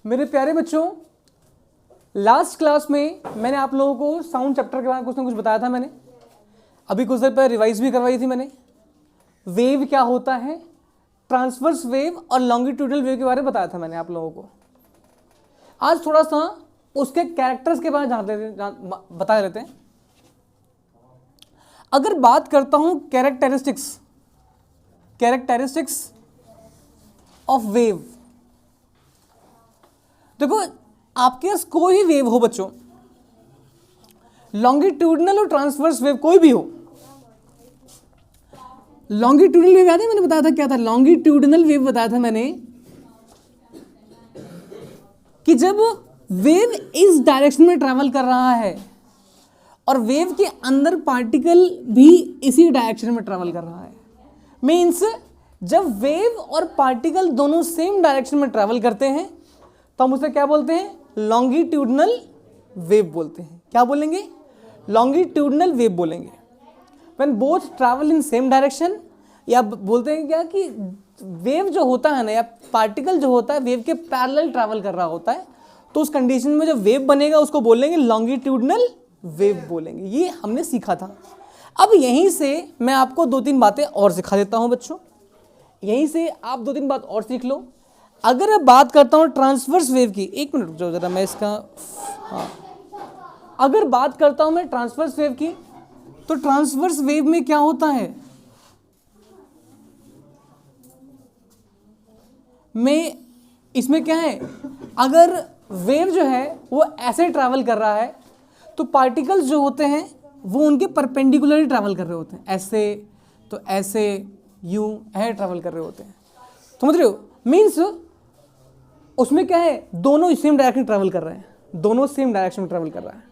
मेरे प्यारे बच्चों, लास्ट क्लास में मैंने आप लोगों को साउंड चैप्टर के बारे में कुछ ना कुछ बताया था। मैंने अभी कुछ देर पहले रिवाइज भी करवाई थी। मैंने वेव क्या होता है, ट्रांसवर्स वेव और लॉन्गिट्यूडनल वेव के बारे में बताया था मैंने आप लोगों को। आज थोड़ा सा उसके कैरेक्टर्स के बारे में बता लेते हैं। अगर बात करता हूं कैरेक्टरिस्टिक्स ऑफ वेव, देखो आपके पास कोई भी वेव हो बच्चों, लॉन्गिट्यूडनल और ट्रांसवर्स वेव कोई भी हो। लॉन्गिट्यूडनल वेव याद है मैंने बताया था क्या था? लॉन्गिट्यूडनल वेव बताया था मैंने कि जब वेव इस डायरेक्शन में ट्रैवल कर रहा है और वेव के अंदर पार्टिकल भी इसी डायरेक्शन में ट्रैवल कर रहा है, मीन्स जब वेव और पार्टिकल दोनों सेम डायरेक्शन में ट्रैवल करते हैं तो हम उसे क्या बोलते हैं? लॉन्गिट्यूडनल वेव बोलते हैं। क्या बोलेंगे? लॉन्गिट्यूडनल वेव बोलेंगे। When both travel in same direction, या बोलते हैं क्या कि वेव जो होता है ना, या पार्टिकल जो होता है वेव के पैरेलल ट्रैवल कर रहा होता है, तो उस कंडीशन में जो वेव बनेगा उसको बोलेंगे लॉन्गिट्यूडनल वेव बोलेंगे। ये हमने सीखा था। अब यहीं से मैं आपको 2-3 बातें और सिखा देता हूं बच्चों। यहीं से आप 2-3 बात और सीख लो। अगर मैं बात करता हूं ट्रांसवर्स वेव की, 1 मिनट रुक जाओ जरा, मैं इसका अगर बात करता हूं मैं ट्रांसवर्स वेव की, तो ट्रांसवर्स वेव में क्या होता है? इसमें क्या है, अगर वेव जो है वो ऐसे ट्रैवल कर रहा है तो पार्टिकल्स जो होते हैं वो उनके परपेंडिकुलरली ट्रैवल कर रहे होते हैं। ऐसे तो ऐसे यूं है ट्रैवल कर रहे होते हैं। समझ रहे हो? मीन्स उसमें क्या है, दोनों सेम डायरेक्शन ट्रैवल कर रहे हैं, दोनों सेम डायरेक्शन में ट्रैवल कर रहा है।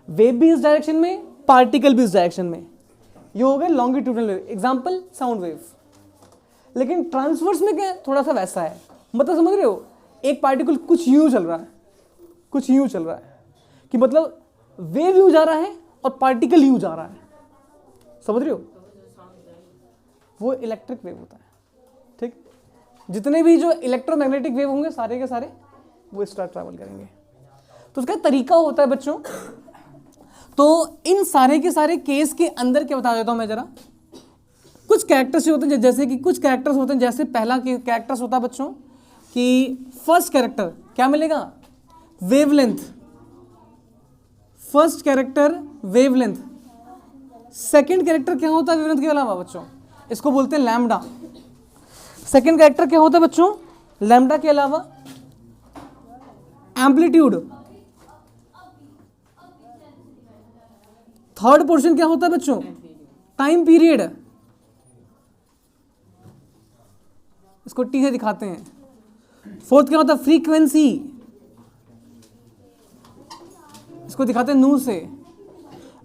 वेव भी इस डायरेक्शन में, पार्टिकल भी इस डायरेक्शन में। ये हो गया longitudinal wave, example sound wave. लेकिन ट्रांसवर्स में क्या है, थोड़ा सा वैसा है। मतलब समझ रहे हो, एक पार्टिकल कुछ यूं चल रहा है, कुछ यूं चल रहा है, कि मतलब वेव यूं जा रहा है और पार्टिकल यूं जा रहा है। समझ रहे हो? वो इलेक्ट्रिक वेव होता है। ठीक, जितने भी जो इलेक्ट्रोमैग्नेटिक वेव होंगे सारे के सारे वो इस तरह ट्रैवल करेंगे। तो उसका तरीका होता है बच्चों। तो इन सारे के सारे केस के अंदर क्या बता देता हूं मैं जरा। कुछ कैरेक्टर्स होते हैं, जैसे कि कुछ कैरेक्टर्स होते हैं, जैसे पहला कैरेक्टर्स होता है बच्चों कि फर्स्ट कैरेक्टर क्या मिलेगा? Wavelength. First character wavelength. Second character क्या होता है वेवलेंथ के अलावा बच्चों? इसको बोलते हैं लैम्डा। सेकंड कैरेक्टर क्या होता है बच्चों लैम्डा के अलावा? एम्पलीट्यूड। थर्ड पोर्शन क्या होता है बच्चों? Time period. इसको टी से दिखाते हैं। फोर्थ क्या होता है? फ्रीक्वेंसी। इसको दिखाते हैं नू से।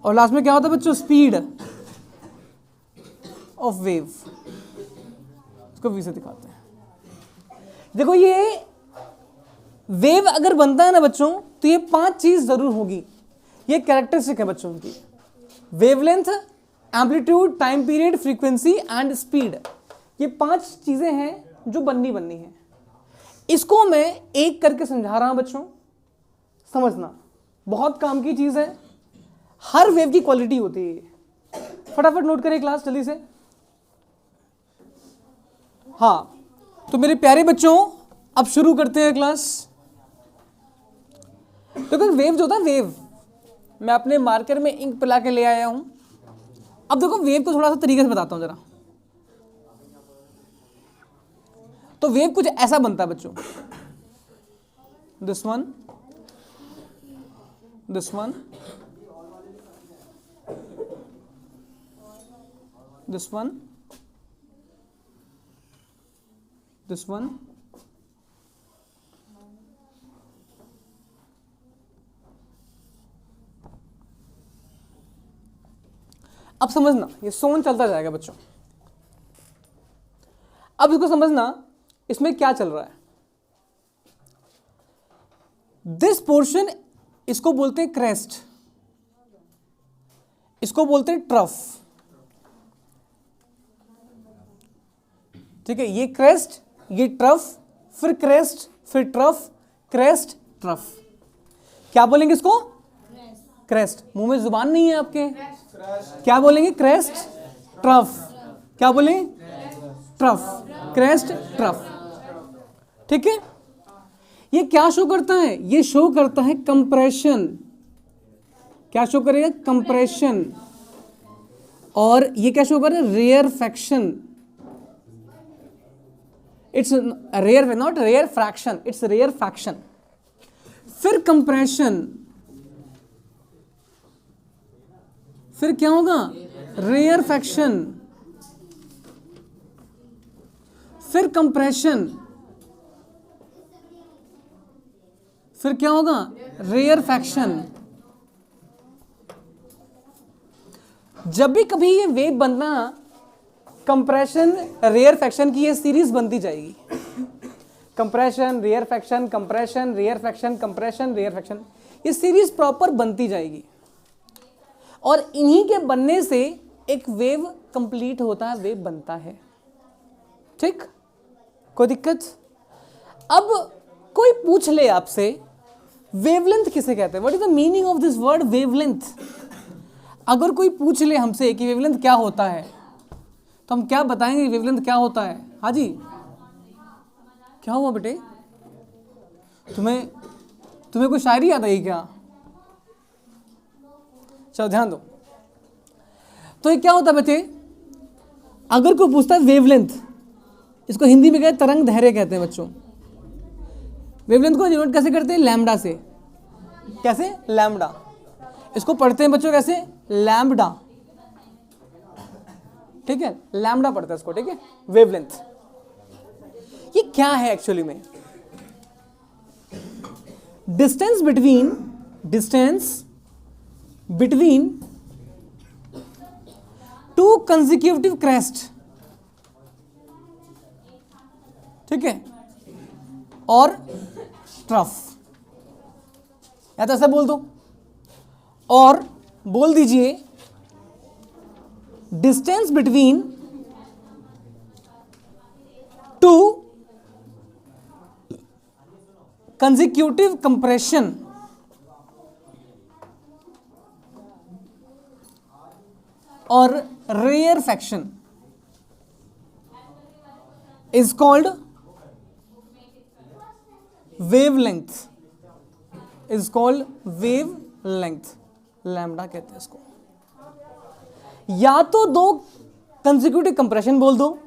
और लास्ट में क्या होता है बच्चों? Speed of wave. इसको वी से दिखाते हैं। देखो ये वेव अगर बनता है ना बच्चों, तो ये 5 चीज जरूर होगी। ये कैरेक्टरिस्टिक है बच्चों की। Wavelength, amplitude, time period, frequency and speed. ये 5 चीजें हैं जो बननी है। इसको मैं एक करके समझा रहा हूं बच्चों, समझना बहुत काम की चीज है। हर वेव की क्वालिटी होती है। फटाफट नोट करें क्लास जल्दी से। हाँ, तो मेरे प्यारे बच्चों अब शुरू करते हैं क्लास। तो वेव जो होता है, वेव मैं अपने मार्कर में इंक पिला के ले आया हूं। अब देखो वेव को थोड़ा सा तरीके से बताता हूं जरा। तो वेव कुछ ऐसा बनता है बच्चों, this one, this one, this one, this one, अब समझना, ये सोन चलता जाएगा बच्चों। अब इसको समझना, इसमें क्या चल रहा है। दिस पोर्शन, इसको बोलते हैं क्रेस्ट, इसको बोलते हैं ट्रफ। ठीक है, ये क्रेस्ट, ये ट्रफ, फिर क्रेस्ट, फिर ट्रफ, क्रेस्ट, ट्रफ। क्या बोलेंगे इसको? क्रेस्ट। मुंह में जुबान नहीं है आपके, क्या बोलेंगे? Crest, trough. क्या बोलेंगे? Trough, crest, trough. ठीक है। ये क्या शो करता है? ये शो करता है कंप्रेशन। क्या शो करेगा? कंप्रेशन। और ये क्या शो करेगा? Rarefaction. It's rare, not rare fraction, it's rarefaction. फिर कंप्रेशन, फिर क्या होगा? रेयरफेक्शन, फिर कंप्रेशन, फिर क्या होगा? रेयरफेक्शन। जब भी कभी ये वेव बनना, कंप्रेशन रेयरफेक्शन की ये सीरीज बनती जाएगी। Compression, rarefaction, compression, rarefaction, compression, rarefaction, ये सीरीज प्रॉपर बनती जाएगी। और इन्हीं के बनने से एक वेव कंप्लीट होता है, वेव बनता है। ठीक, कोई दिक्कत? अब कोई पूछ ले आपसे वेवलेंथ किसे कहते हैं? What is the meaning of this word wavelength? अगर कोई पूछ ले हमसे कि वेवलेंथ क्या होता है, तो हम क्या बताएंगे? वेवलेंथ क्या होता है? हाँ जी, क्या हुआ बेटे? तुम्हें कोई शायरी याद आई क्या? चलो ध्यान दो। तो ये क्या होता है बच्चे? अगर कोई पूछता है वेवलेंथ, इसको हिंदी में कहते हैं तरंग धैर्य कहते हैं बच्चों। वेवलेंथ को डिनोट कैसे करते हैं? लैम्बडा से। कैसे? लैम्बडा। इसको पढ़ते हैं बच्चों कैसे? लैम्बडा। ठीक है, लैम्बडा पढ़ता है इसको। ठीक है, वेवलेंथ। ये क्या है एक्चुअली में? Distance between two consecutive crest, ठीक है, और ट्रफ, या तो ऐसा बोल दो, और बोल दीजिए distance between two consecutive compression और rarefaction is called wavelength, is called wavelength. Lambda कहते हैं इसको। या तो दो कंसेक्यूटिव कंप्रेशन बोल दो,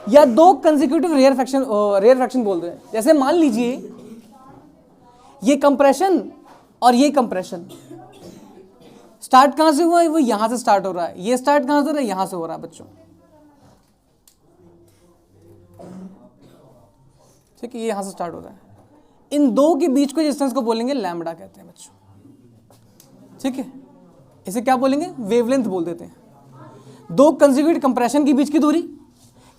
या दो कंसेक्यूटिव रेयरफेक्शन बोल दो। जैसे मान लीजिए ये कंप्रेशन और ये कंप्रेशन स्टार्ट कहां से हुआ है? वो यहां से स्टार्ट हो रहा है। ये स्टार्ट कहां से हो रहा है? यहां से हो रहा है बच्चों। ठीक है, ये यहां से स्टार्ट हो रहा है। इन दो के बीच के डिस्टेंस को बोलेंगे लैम्बडा कहते हैं बच्चों। ठीक है, इसे क्या बोलेंगे? वेवलेंथ बोल देते हैं। दो कंसेक्यूटिव कंप्रेशन के बीच की दूरी,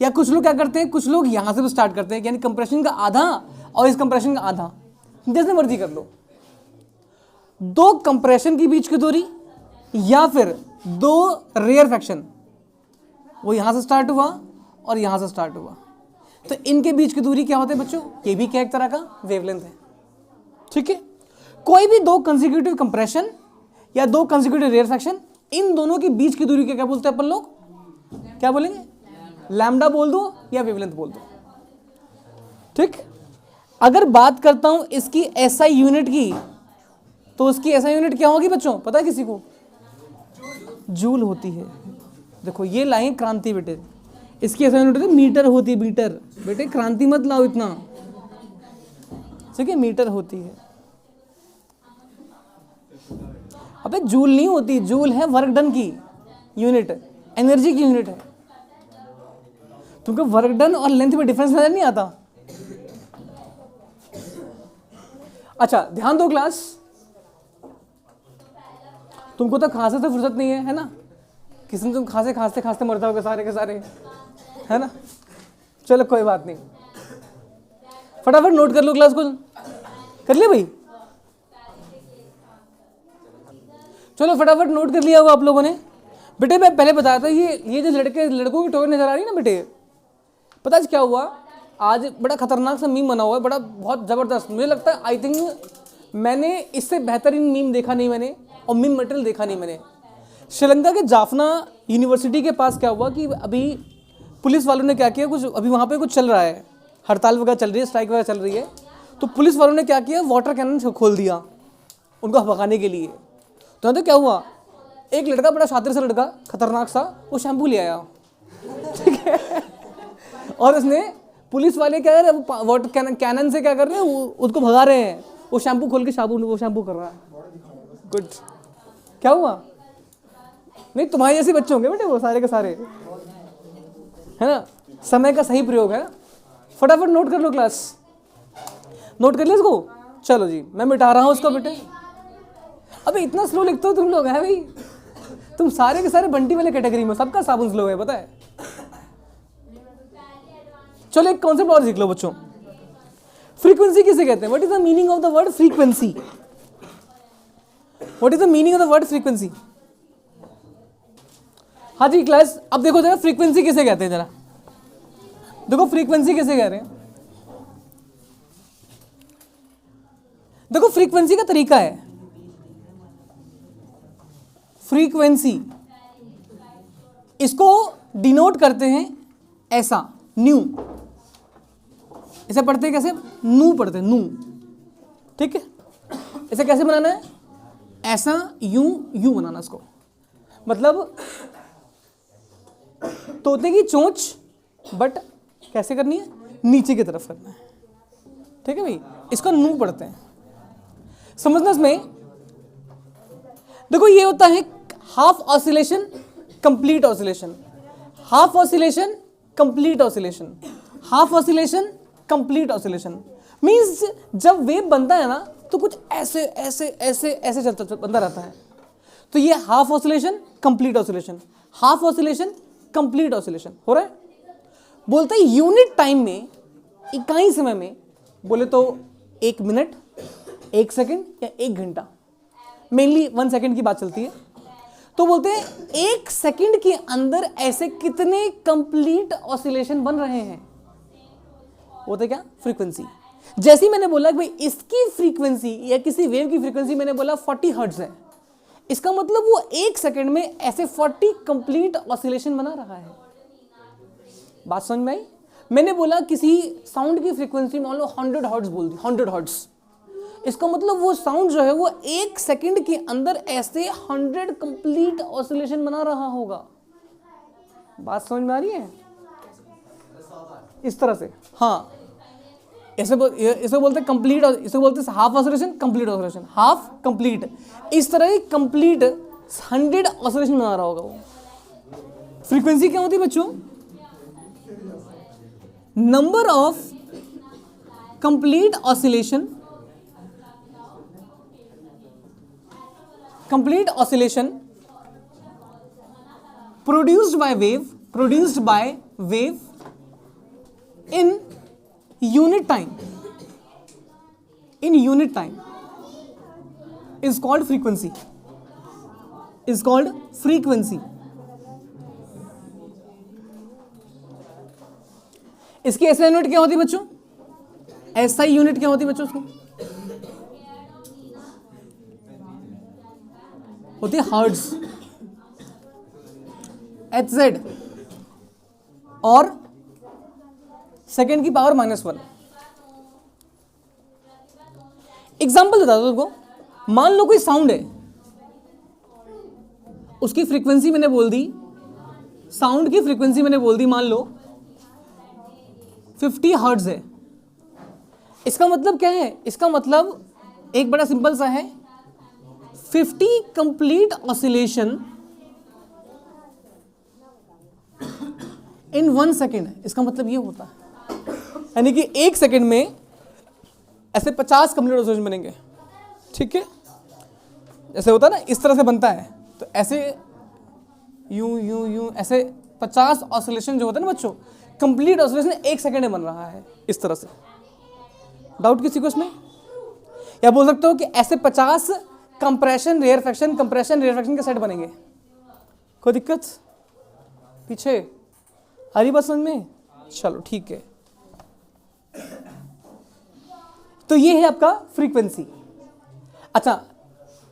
या कुछ लोग क्या करते हैं, कुछ लोग यहां से भी स्टार्ट करते हैं, यानी कंप्रेशन का आधा और इस कंप्रेशन का आधा, जैसे मर्जी कर लो। दो कंप्रेशन के बीच की दूरी या फिर दो रेयरफेक्शन, वो यहां से स्टार्ट हुआ और यहां से स्टार्ट हुआ, तो इनके बीच की दूरी क्या होती है बच्चों? ये भी क्या एक तरह का वेवलेंथ है। ठीक है, कोई भी दो कंसेक्यूटिव कंप्रेशन या दो कंसेक्यूटिव रेयरफेक्शन, इन दोनों के बीच की दूरी क्या बोलते हैं अपन लोग? क्या बोलेंगे? लैम्बडा बोल दो या वेवलेंथ बोल दो। ठीक, अगर बात करता हूं इसकी एसआई यूनिट की, तो उसकी एसआई यूनिट क्या होगी बच्चों? पता है किसी को? जूल होती है। देखो ये लाइन क्रांति बेटे, इसकी एसआई यूनिट मीटर होती है। मीटर बेटे, क्रांति मत लाओ इतना। ठीक है, मीटर होती है। अबे जूल नहीं होती, जूल है वर्क डन की यूनिट, एनर्जी की यूनिट है। तुमको वर्क डन और लेंथ में डिफरेंस नजर नहीं आता? अच्छा ध्यान दो क्लास, तुमको तो खांसे से फुर्सत नहीं है ना? किसी दिन तुम खांसे खांसते खांसते मर जाओगे सारे के सारे, है ना? चलो कोई बात नहीं, फटाफट नोट कर लो क्लास को। कर लिया भाई? चलो फटाफट नोट कर लिया होगा आप लोगों ने। बेटे मैं पहले बताया था, ये जो लड़कों की टोपी नजर आ रही है ना बेटे, पता है क्या हुआ? आज बड़ा खतरनाक सा मीम बना हुआ है, बड़ा बहुत ज़बरदस्त, मुझे लगता है आई थिंक मैंने इससे बेहतरीन मीम देखा नहीं मैंने, और मीम मटेरियल देखा नहीं मैंने। श्रीलंका के जाफना यूनिवर्सिटी के पास क्या हुआ कि अभी पुलिस वालों ने क्या किया, कुछ अभी वहाँ पे कुछ चल रहा है, हड़ताल वगैरह चल रही है, स्ट्राइक वगैरह चल रही है, तो पुलिस वालों ने क्या किया, वाटर कैनन खोल दिया उनको भगाने के लिए। तो क्या हुआ, एक लड़का, बड़ा शातिर सा लड़का, खतरनाक सा, वो शैम्पू ले आया, ठीक है, और उसने, पुलिस वाले क्या कर रहे हैं, वाटर कैनन से क्या कर रहे हैं, उसको भगा रहे हैं, वो शैम्पू खोल के साबुन वो शैम्पू कर रहा है। गुड, क्या हुआ? नहीं, तुम्हारे जैसे बच्चे होंगे बेटे वो सारे के सारे, है ना। समय का सही प्रयोग है। फटाफट नोट कर लो, क्लास नोट कर लिया इसको। चलो जी, मैं मिटा रहा हूँ उसको बेटे। अबे इतना स्लो लिखते हो तुम लोग, है भाई, तुम सारे के सारे बंटी वाले कैटेगरी में, सबका साबुन स्लो है, पता है। चलो एक कॉन्सेप्ट और सीख लो बच्चों, फ्रीक्वेंसी किसे कहते हैं? What is the meaning of the word frequency? What is the meaning of the word frequency? हाँ जी क्लास, अब देखो जरा फ्रीक्वेंसी किसे कहते हैं, जरा देखो फ्रीक्वेंसी किसे कह रहे हैं। देखो फ्रीक्वेंसी का तरीका है, फ्रीक्वेंसी इसको डिनोट करते हैं ऐसा, न्यू, इसे पढ़ते हैं कैसे, नू पढ़ते हैं, नू, ठीक है। इसे कैसे बनाना है, ऐसा, यूं यूं बनाना इसको, मतलब तोते की चोंच, बट कैसे करनी है, नीचे की तरफ करना है, ठीक है भाई, इसको नू पढ़ते हैं। समझना इसमें, देखो ये होता है half oscillation, complete oscillation, half oscillation, complete oscillation, half oscillation, complete oscillation. Means जब वेव बनता है ना तो कुछ ऐसे ऐसे ऐसे ऐसे चलता बनता रहता है, तो ये half oscillation, complete oscillation, half oscillation, complete oscillation हो रहा है। बोलते हैं यूनिट टाइम में, इकाई समय में, बोले तो 1 मिनट, 1 सेकंड या 1 घंटा, मेनली 1 सेकंड की बात चलती है। तो बोलते हैं 1 सेकंड के अंदर ऐसे कितने कंप्लीट ऑसिलेशन बन रहे हैं, होते क्या, फ्रीक्वेंसी। जैसे मैंने बोला कि भाई इसकी फ्रीक्वेंसी या किसी वेव की फ्रीक्वेंसी मैंने बोला 40 हर्ट्ज है, इसका मतलब वो 1 सेकंड में ऐसे 40 कंप्लीट ऑसिलेशन बना रहा है। बात समझ में आई? मैंने बोला किसी साउंड की फ्रीक्वेंसी मान लो 100 हर्ट्ज बोल दी, 100 हर्ट्ज, इसका मतलब वो साउंड जो है वो 1 सेकंड के अंदर ऐसे 100 कंप्लीट ऑसिलेशन बना रहा होगा। बात समझ में आ रही है? इस तरह से, हाँ, इसे बोलते हैं कंप्लीट, इसे बोलते हैं half oscillation, complete oscillation, half complete, इस तरह ही कंप्लीट 100 ऑसिलेशन बना रहा होगा वो। फ्रीक्वेंसी क्या होती है बच्चों? Number of complete oscillation, complete oscillation produced by wave in unit time is called frequency, इसकी SI यूनिट क्या होती है बच्चों? SI यूनिट क्या होती है बच्चों? उसकी होती है हर्ट्ज, HZ, और सेकेंड की पावर -1। एग्जाम्पल बता दो तुमको, मान लो कोई साउंड है, उसकी फ्रीक्वेंसी मैंने बोल दी, साउंड की फ्रीक्वेंसी मैंने बोल दी, मान लो 50 हर्ट्ज है। इसका मतलब क्या है? इसका मतलब एक बड़ा सिंपल सा है, 50 कंप्लीट ऑसिलेशन इन 1 सेकेंड। इसका मतलब ये होता है, यानी कि 1 सेकेंड में ऐसे 50 कंप्लीट ऑसिलेशन बनेंगे, ठीक है। ऐसे होता है ना, इस तरह से बनता है, तो ऐसे यूं यूं यूं ऐसे 50 ऑसिलेशन जो होता है ना बच्चों, कंप्लीट ऑसिलेशन 1 सेकेंड में बन रहा है, इस तरह से। डाउट किसी को इसमें? या बोल सकते हो कि ऐसे 50 कंप्रेशन रेयरफैक्शन के सेट बनेंगे। कोई दिक्कत पीछे? हरी बात समझ में? चलो ठीक है। तो ये है आपका फ्रीक्वेंसी। अच्छा,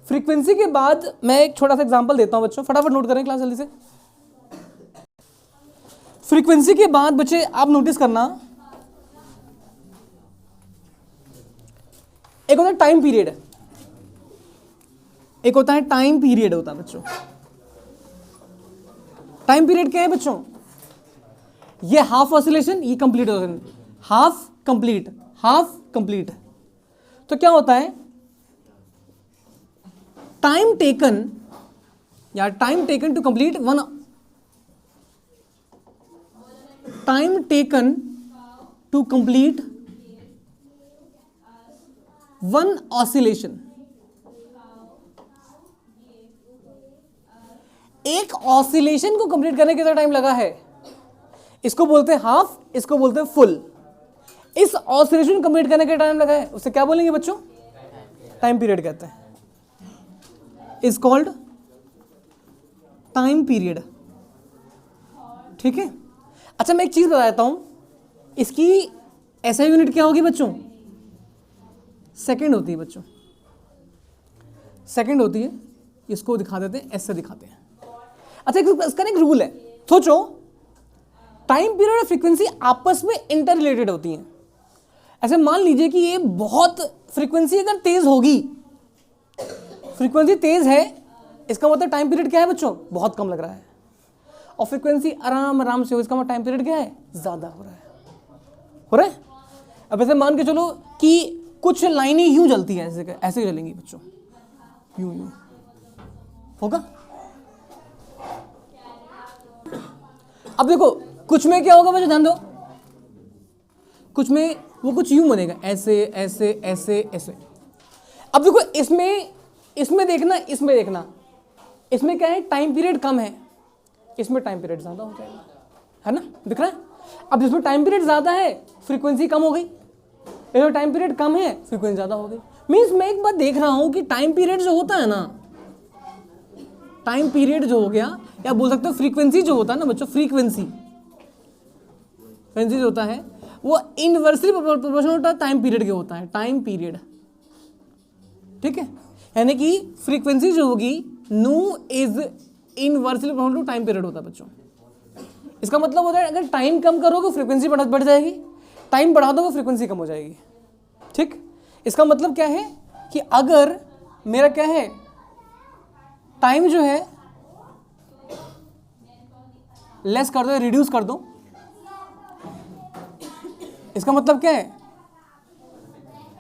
फ्रीक्वेंसी के बाद मैं एक छोटा सा एग्जांपल देता हूं बच्चों, फटाफट नोट करें क्लास जल्दी से। फ्रीक्वेंसी के बाद बच्चे आप नोटिस करना, एक होता है टाइम पीरियड, एक होता है टाइम पीरियड होता है बच्चों। टाइम पीरियड क्या है बच्चों? ये हाफ ऑसिलेशन, ये complete oscillation, half complete, half complete. तो क्या होता है, टाइम टेकन या time taken to complete one, time taken to complete one oscillation. एक ऑसिलेशन को कंप्लीट करने कितना टाइम लगा है, इसको बोलते हैं हाफ, इसको बोलते हैं फुल। इस ऑसिलेशन कंप्लीट करने का टाइम लगा है, उसे क्या बोलेंगे बच्चों? टाइम पीरियड कहते हैं, इज कॉल्ड टाइम पीरियड। ठीक है। अच्छा, मैं एक चीज बता देता हूं, इसकी ऐसा यूनिट क्या होगी बच्चों? सेकंड होती है बच्चों, सेकंड होती है। इसको दिखा देते हैं, ऐसे दिखाते हैं। अच्छा, इसका एक रूल है, सोचो, टाइम पीरियड और फ्रीक्वेंसी आपस में इंटर रिलेटेड होती हैं। ऐसे मान लीजिए कि ये बहुत फ्रीक्वेंसी अगर तेज होगी, फ्रीक्वेंसी तेज है, इसका मतलब टाइम पीरियड क्या है बच्चों? बहुत कम लग रहा है। और फ्रीक्वेंसी आराम आराम से हो, इसका मतलब टाइम पीरियड क्या है? ज्यादा हो रहा है, हो रहा है। अब ऐसे मान के चलो कि कुछ लाइनें यूं जलती हैं, ऐसे ऐसे जलेंगी बच्चों, यूं यूं होगा। अब देखो, कुछ में क्या होगा बच्चों, ध्यान दो, कुछ में वो कुछ यूं बनेगा, ऐसे ऐसे ऐसे ऐसे। अब देखो, इसमें देखना, इसमें देखना, इसमें क्या है, टाइम पीरियड कम है, इसमें टाइम पीरियड ज्यादा हो जाएगा, है ना, दिख रहा है। अब जिसमें टाइम पीरियड ज्यादा है, फ्रीक्वेंसी कम हो गई, इसमें टाइम पीरियड कम है, फ्रीक्वेंसी ज्यादा हो गई। मीन्स मैं एक बात देख रहा हूं कि टाइम पीरियड जो होता है ना, टाइम पीरियड जो हो गया, या बोल सकते हो फ्रीक्वेंसी जो होता है ना बच्चों, फ्रीक्वेंसी जो होता है वो इनवर्सली प्रोपोर्शनल होता है टाइम पीरियड के होता है, टाइम पीरियड। ठीक है, यानी कि फ्रीक्वेंसी जो होगी nu is inversely proportional to time period होता है बच्चों। इसका मतलब होता है अगर टाइम कम करोगे फ्रीक्वेंसी बढ़ जाएगी, टाइम बढ़ा दोगे फ्रीक्वेंसी कम हो जाएगी। ठीक, इसका मतलब क्या है कि अगर मेरा क्या है, टाइम जो है लेस कर दो, रिड्यूस कर दो, इसका मतलब क्या है,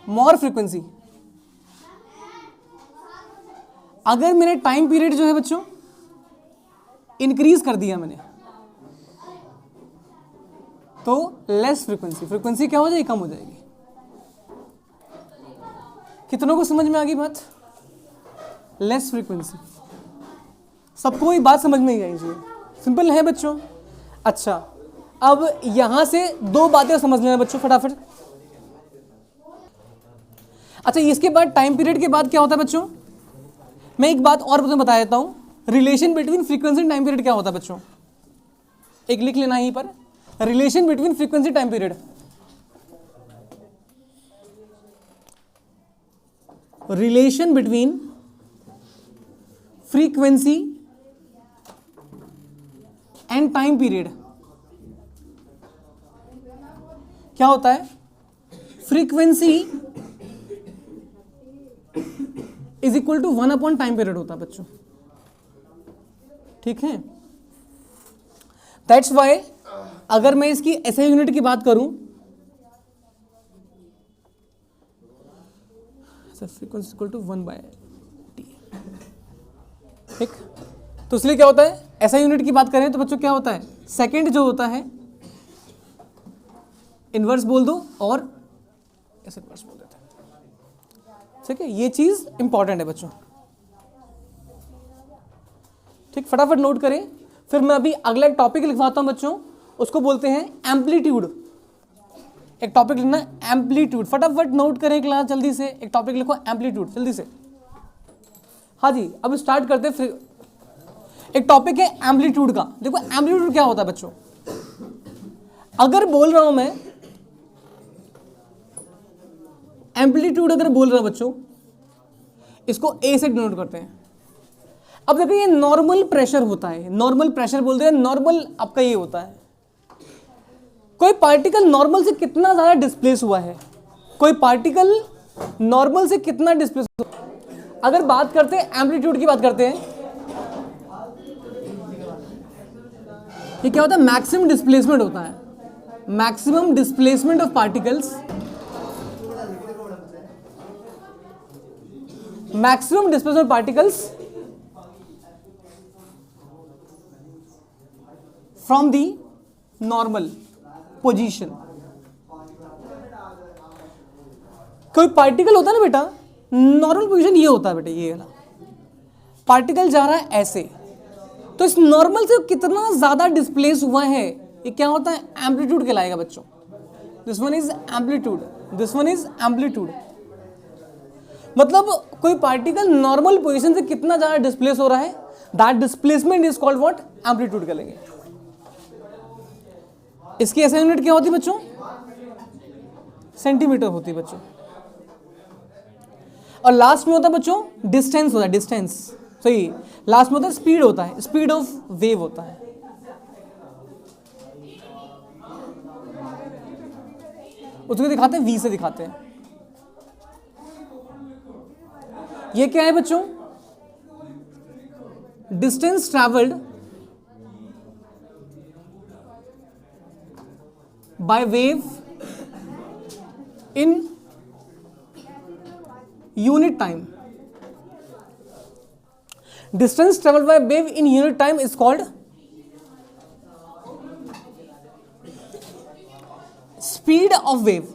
मोर फ्रीक्वेंसी। अगर मैंने टाइम पीरियड जो है बच्चों इंक्रीज कर दिया मैंने, तो लेस फ्रीक्वेंसी, फ्रीक्वेंसी क्या हो जाएगी, कम हो जाएगी। कितनों को समझ में आ गई बात? लेस फ्रीक्वेंसी, सबको ये बात समझ में ही आई चाहिए, सिंपल है बच्चों। अच्छा, अब यहां से दो बातें समझ लेना बच्चों फटाफट। अच्छा, इसके बाद टाइम पीरियड के बाद क्या होता है बच्चों, मैं एक बात और तुम्हें बता देता हूं। Relation between frequency and time period क्या होता है बच्चों, एक लिख लेना यहीं पर, relation between frequency time period. Relation between frequency and time period क्या होता है, frequency is equal to 1 upon time period होता है बच्चों। ठीक है, दैट्स वाई अगर मैं इसकी एसआई यूनिट की बात करूं, फ्रीक्वेंसी इक्वल टू 1/t। ठीक, तो इसलिए क्या होता है, एसआई यूनिट की बात करें तो बच्चों क्या होता है, सेकंड जो होता है इनवर्स बोल दो और ऐसे इनवर्स बोल देते हैं। ठीक है, ये चीज इंपॉर्टेंट है बच्चों। ठीक, फटाफट नोट करें, फिर मैं अभी अगला एक टॉपिक लिखवाता हूं बच्चों, उसको बोलते हैं एम्पलीट्यूड। एक टॉपिक लिखना है एम्पलीट्यूड, फटाफट नोट करें क्लास जल्दी से, एक टॉपिक लिखो एम्पलीट्यूड जल्दी से। हाँ जी, अब स्टार्ट करते हैं। एक टॉपिक है एम्पलीट्यूड का। देखो एम्पलीट्यूड क्या होता है बच्चों, अगर बोल रहा हूं मैं एम्पलीट्यूड अगर बोल रहा बच्चों, इसको ए से डिनोट करते हैं। अब देखो ये नॉर्मल प्रेशर होता है, नॉर्मल प्रेशर बोलते हैं, नॉर्मल आपका ये होता है। कोई पार्टिकल नॉर्मल से कितना ज्यादा डिस्प्लेस हुआ है, कोई पार्टिकल नॉर्मल से कितना डिस्प्लेस हुआ। अगर बात करते हैं एम्पलीट्यूड की, बात करते हैं, ये क्या होता है, मैक्सिमम डिस्प्लेसमेंट होता है, maximum displacement of particles, maximum displacement particles from the normal position. कोई पार्टिकल होता है ना बेटा, नॉर्मल पोजीशन ये होता है बेटा, ये वाला पार्टिकल जा रहा है ऐसे, तो इस नॉर्मल से कितना ज्यादा डिस्प्लेस हुआ है, ये क्या होता है, एम्पलीट्यूड कहलाएगा बच्चों। This one is amplitude, this one is amplitude. मतलब कोई पार्टिकल नॉर्मल पोजीशन से कितना ज्यादा डिस्प्लेस हो रहा है, that displacement is called what, amplitude कहेंगे। इसकी ऐसा यूनिट क्या होती है बच्चों, सेंटीमीटर होती है बच्चों। और लास्ट में होता है बच्चों डिस्टेंस होता है, डिस्टेंस सही। लास्ट में होता है स्पीड होता है, स्पीड ऑफ वेव होता है। उसको दिखाते हैं, वी से दिखाते हैं। ये क्या है बच्चों, distance travelled by wave in unit time. Distance travelled by wave in unit time is called speed of wave.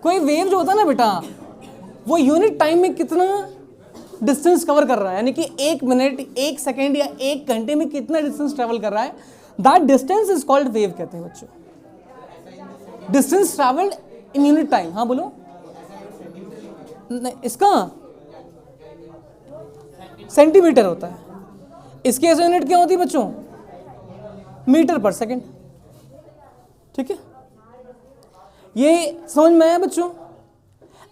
कोई वेव जो होता है ना बेटा, वो यूनिट टाइम में कितना डिस्टेंस कवर कर रहा है, यानी कि 1 मिनट, 1 सेकेंड या 1 घंटे में कितना डिस्टेंस ट्रेवल कर रहा है, that distance is called wave कहते हैं बच्चों। Distance travelled in unit time. हाँ बोलो, इसका सेंटीमीटर होता है, इसकी ऐसे यूनिट क्या होती है बच्चों, मीटर पर सेकेंड। ठीक है, ये समझ में आया बच्चों।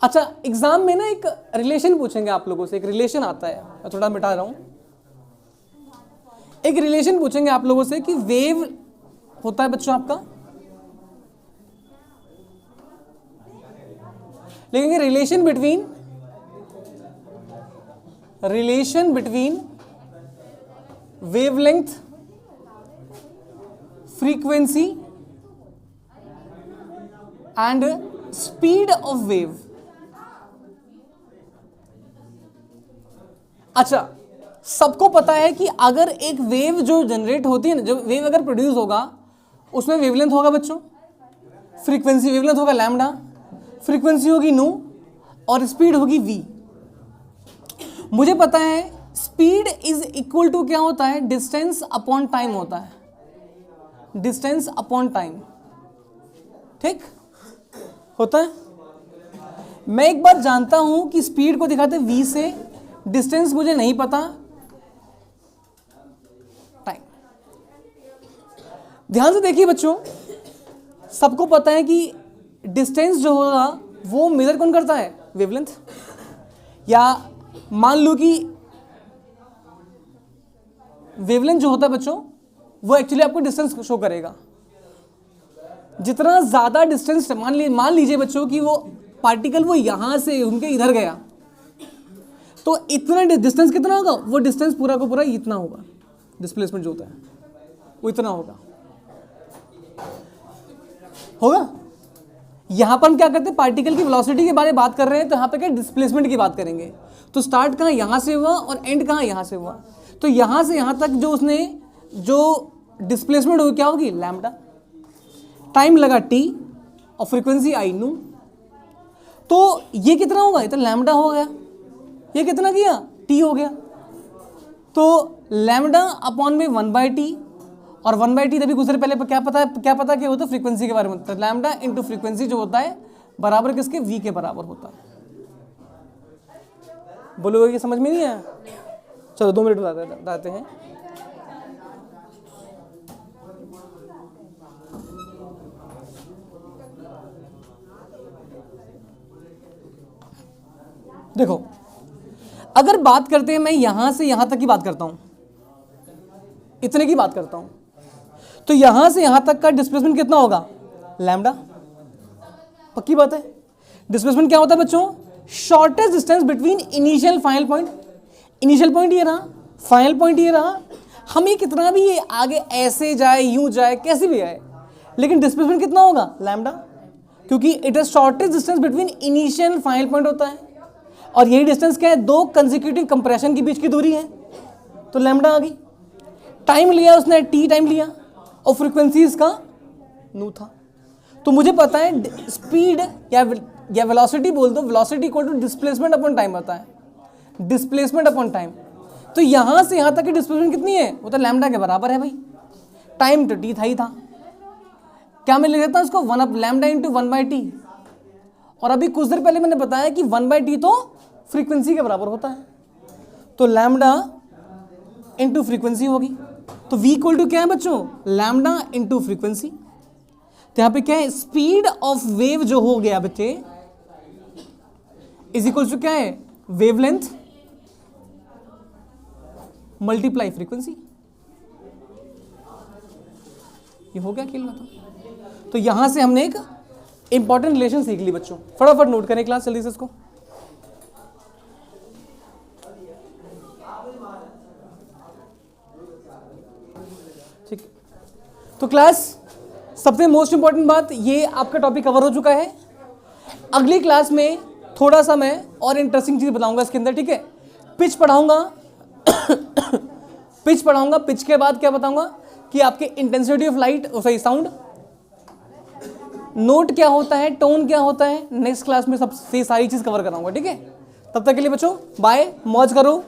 अच्छा, एग्जाम में ना एक रिलेशन पूछेंगे आप लोगों से, एक रिलेशन आता है, मैं थोड़ा मिटा रहा हूं। एक रिलेशन पूछेंगे आप लोगों से कि वेव होता है बच्चों आपका, लिखेंगे relation between wavelength, frequency and speed of wave. अच्छा, सबको पता है कि अगर एक वेव जो जनरेट होती है ना, जो वेव अगर प्रोड्यूस होगा, उसमें वेवलेंथ होगा बच्चों, फ्रीक्वेंसी वेवलेंथ होगा लैम्डा, फ्रीक्वेंसी होगी नू, और स्पीड होगी वी। मुझे पता है स्पीड इज इक्वल टू क्या होता है, डिस्टेंस अपॉन टाइम होता है, डिस्टेंस अपॉन टाइम। ठीक होता है। मैं एक बार जानता हूं कि स्पीड को दिखाते वी से, डिस्टेंस मुझे नहीं पता, टाइम। ध्यान से देखिए बच्चों, सबको पता है कि डिस्टेंस जो होगा वो मेजर कौन करता है, वेवलेंथ। या मान लो कि वेवलेंथ जो होता है बच्चों, वो एक्चुअली आपको डिस्टेंस शो करेगा। जितना ज्यादा डिस्टेंस, मान लीजिए बच्चों कि वो पार्टिकल वो यहां से उनके इधर गया, तो इतना डिस्टेंस कितना होगा, वो डिस्टेंस पूरा का पूरा इतना होगा, डिस्प्लेसमेंट जो होता है वो इतना होगा। यहां पर हम क्या करते हैं, पार्टिकल की वेलोसिटी के बारे में बात कर रहे हैं, तो यहां पे क्या डिस्प्लेसमेंट की बात करेंगे। तो स्टार्ट कहां, यहां से हुआ, और एंड कहां, यहां से हुआ। तो यहां से यहां तक जो उसने जो डिस्प्लेसमेंट होगी क्या होगी, लैम्डा। टाइम लगा टी और फ्रीक्वेंसी आई नू। तो ये कितना होगा, ये तो लैम्डा हो गया। ये कितना किया, टी हो गया। तो लैम्डा अपॉन में 1/t, और 1/t तभी गुजरे पहले क्या पता क्या होता है, फ्रीक्वेंसी के बारे में। तो लैम्डा इंटू फ्रीक्वेंसी जो होता है बराबर किसके, v के बराबर होता है। बोलोगे कि समझ में नहीं आया, चलो 2 मिनट बताते हैं। देखो अगर बात करते हैं, मैं यहां से यहां तक की बात करता हूं, इतने की बात करता हूं, तो यहां से यहां तक का डिस्प्लेसमेंट कितना होगा, लैम्डा। पक्की बात है। डिस्प्लेसमेंट क्या होता है बच्चों, shortest distance between initial final point. Initial point ये रहा, फाइनल पॉइंट ये रहा, हम ये कितना भी ये आगे ऐसे जाए यूं जाए कैसे भी आए, लेकिन डिस्प्लेसमेंट कितना होगा, लैम्डा, क्योंकि it is shortest distance between initial final point होता है। और यही डिस्टेंस क्या है, दो कंसेक्यूटिव कंप्रेशन के बीच की दूरी है, तो लैम्डा आ गई। टाइम लिया उसने, टी टाइम लिया, और फ्रीक्वेंसी इसका नू था। तो मुझे पता है स्पीड या वेलोसिटी बोल दो, velocity equal to displacement upon time आता है, डिस्प्लेसमेंट अपॉन टाइम। तो यहां से यहां तक की डिस्प्लेसमेंट कितनी है, वो तो लैम्डा के बराबर है भाई। टाइम तो टी था ही था, क्या मैं लिख देता हूं इसको, 1 लैम्डा इंटू 1/t। और अभी कुछ देर पहले मैंने बताया कि 1/t तो फ्रीक्वेंसी के बराबर होता है, तो लैम्डा इंटू फ्रीक्वेंसी होगी। तो v इक्वल टू क्या है बच्चों, लैम्डा इंटू फ्रीक्वेंसी। तो यहां पे क्या है, स्पीड ऑफ वेव जो हो गया बच्चे इज इक्वल टू क्या है, वेवलेंथ मल्टीप्लाई फ्रीक्वेंसी। ये हो गया खेल में। तो यहां से हमने एक इंपॉर्टेंट रिलेशन सीख ली बच्चों, फटाफट नोट करें क्लास जल्दी से इसको। ठीक, तो क्लास सबसे मोस्ट इंपॉर्टेंट बात, ये आपका टॉपिक कवर हो चुका है। अगली क्लास में थोड़ा सा मैं और इंटरेस्टिंग चीज बताऊंगा इसके अंदर, ठीक है। पिच पढ़ाऊंगा पिच पढ़ाऊंगा, पिच के बाद क्या बताऊंगा कि आपके इंटेंसिटी ऑफ लाइट, सही साउंड, नोट क्या होता है, टोन क्या होता है, नेक्स्ट क्लास में सबसे सारी चीज कवर कराऊंगा, ठीक है। तब तक के लिए बच्चों बाय, मौज करो।